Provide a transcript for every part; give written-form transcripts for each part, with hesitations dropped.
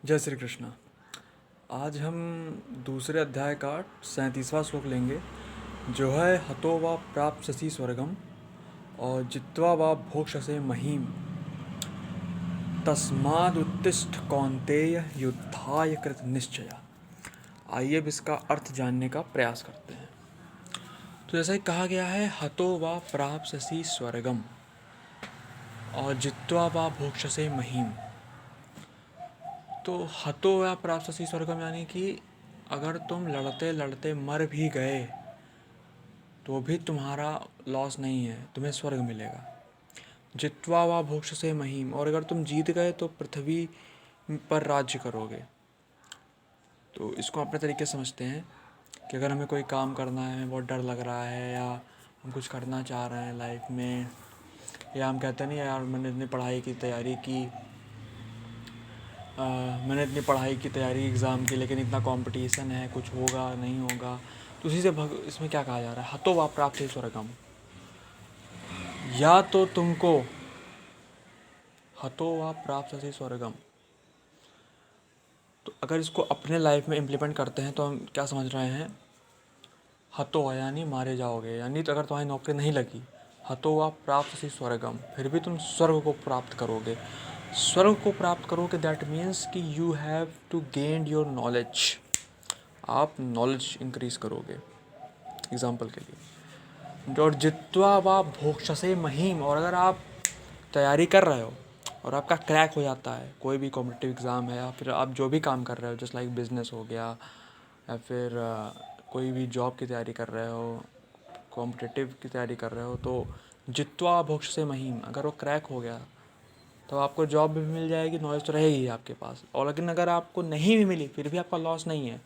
जय श्री कृष्ण। आज हम दूसरे अध्याय का 37वां श्लोक लेंगे, जो है हतो वा प्राप्स्यसि स्वर्गम और जित्वा वा भोक्ष्यसे महीम तस्मादुत्तिष्ठ कौन्तेय युद्धाय कृत निश्चया। आइए अब इसका अर्थ जानने का प्रयास करते हैं। तो जैसा कि कहा गया है, हतो वा प्राप्स्यसि स्वर्गम और जित्वा वा भोक्ष्यसे महीम। तो हतो या प्राप्स्यसि स्वर्गम यानी कि अगर तुम लड़ते लड़ते मर भी गए तो भी तुम्हारा लॉस नहीं है, तुम्हें स्वर्ग मिलेगा। जित्वा वा भोक्ष्यसे महीम, और अगर तुम जीत गए तो पृथ्वी पर राज्य करोगे। तो इसको अपने तरीके से समझते हैं कि अगर हमें कोई काम करना है, हमें बहुत डर लग रहा है, या हम कुछ करना चाह रहे हैं लाइफ में, या हम कहते नहीं यार मैंने इतनी पढ़ाई की तैयारी की, मैंने इतनी पढ़ाई की तैयारी एग्ज़ाम की, लेकिन इतना कंपटीशन है, कुछ होगा नहीं होगा। तो उसी से इसमें क्या कहा जा रहा है, हतो वा प्राप्त स्वर्गम। या तो तुमको हतो वा प्राप्त स्वर्गम, तो अगर इसको अपने लाइफ में इम्प्लीमेंट करते हैं तो हम क्या समझ रहे हैं, हतो यानी मारे जाओगे, यानी तो अगर तुम्हारी नौकरी नहीं लगी, हतो वा प्राप्त स्वर्गम, फिर भी तुम स्वर्ग को प्राप्त करोगे। स्वर्ग को प्राप्त करोगे दैट मीन्स कि you have to gain your knowledge. आप नॉलेज इंक्रीज करोगे। एग्जाम्पल के लिए, और जित्वा वा भोक्ष्यसे महीम, और अगर आप तैयारी कर रहे हो और आपका क्रैक हो जाता है, कोई भी कॉम्पिटिटिव एग्ज़ाम है, या फिर आप जो भी काम कर रहे हो, जस्ट लाइक बिजनेस हो गया, या फिर कोई भी जॉब की तैयारी कर रहे हो, कॉम्पिटिटिव की तैयारी कर रहे हो, तो जित्वा भोक्ष्यसे महीम, अगर वो क्रैक हो गया तो आपको जॉब भी मिल जाएगी, नॉलेज तो रहेगी आपके पास। और लेकिन अगर आपको नहीं भी मिली फिर भी आपका लॉस नहीं है,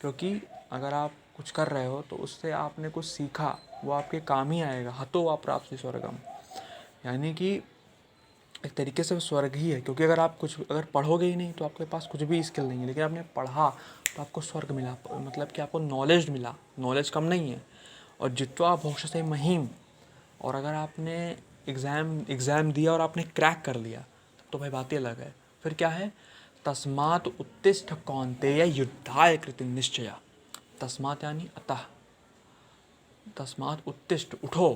क्योंकि अगर आप कुछ कर रहे हो तो उससे आपने कुछ सीखा, वो आपके काम ही आएगा। हतो वा प्राप्त स्वर्गम, यानी कि एक तरीके से वो स्वर्ग ही है, क्योंकि अगर आप कुछ अगर पढ़ोगे ही नहीं तो आपके पास कुछ भी स्किल नहीं है, लेकिन आपने पढ़ा तो आपको स्वर्ग मिला, मतलब कि आपको नॉलेज मिला, नॉलेज कम नहीं है। और जित्वा भोक्ष्यसे महीम, और अगर आपने एग्ज़ाम दिया और आपने क्रैक कर लिया तो भाई बात ही अलग है। फिर क्या है, तस्मात् उत्तिष्ठ कौन्तेय युद्धाय कृत निश्चया। तस्मात् यानी अतः, तस्मात् उत्तिष्ठ उठो,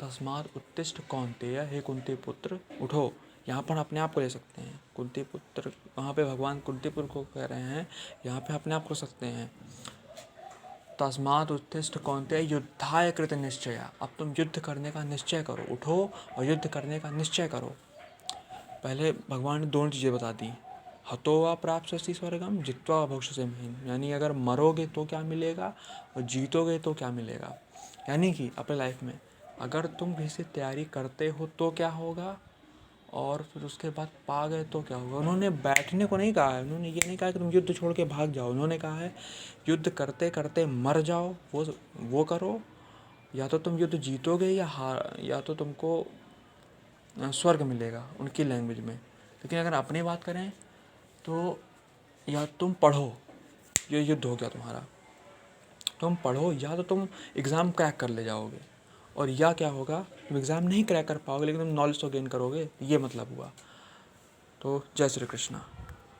तस्मात् उत्तिष्ठ कौन्तेय, हे कुंती पुत्र उठो। यहाँ पर अपने आप को ले सकते हैं, कुंती पुत्र, वहाँ पे भगवान कुंतीपुर को कह रहे हैं, यहाँ पे अपने आप को सकते हैं। तस्मात् उत्तिष्ठ कौन्तेय युद्धाय कृत निश्चया, अब तुम युद्ध करने का निश्चय करो, उठो और युद्ध करने का निश्चय करो। पहले भगवान ने दोनों चीज़ें बता दी, हतो वा प्राप्स्यसि स्वर्गम जित्वा वा भोक्ष्यसे महीम, यानी अगर मरोगे तो क्या मिलेगा और जीतोगे तो क्या मिलेगा। यानी कि अपने लाइफ में अगर तुम किसी तैयारी करते हो तो क्या होगा, और फिर उसके बाद पा गए तो क्या होगा। उन्होंने बैठने को नहीं कहा है, उन्होंने ये नहीं कहा कि तुम युद्ध छोड़ के भाग जाओ, उन्होंने कहा है युद्ध करते करते मर जाओ, वो करो। या तो तुम युद्ध जीतोगे या हार, या तो तुमको स्वर्ग मिलेगा उनकी लैंग्वेज में। लेकिन अगर अपनी बात करें तो या तुम पढ़ो, ये युद्ध हो गया तुम्हारा, तुम पढ़ो, या तो तुम एग्ज़ाम क्रैक कर ले जाओगे, और या क्या होगा, तुम एग्ज़ाम नहीं क्रैक कर पाओगे लेकिन तुम नॉलेज तो गेन करोगे, ये मतलब हुआ। तो जय श्री कृष्णा।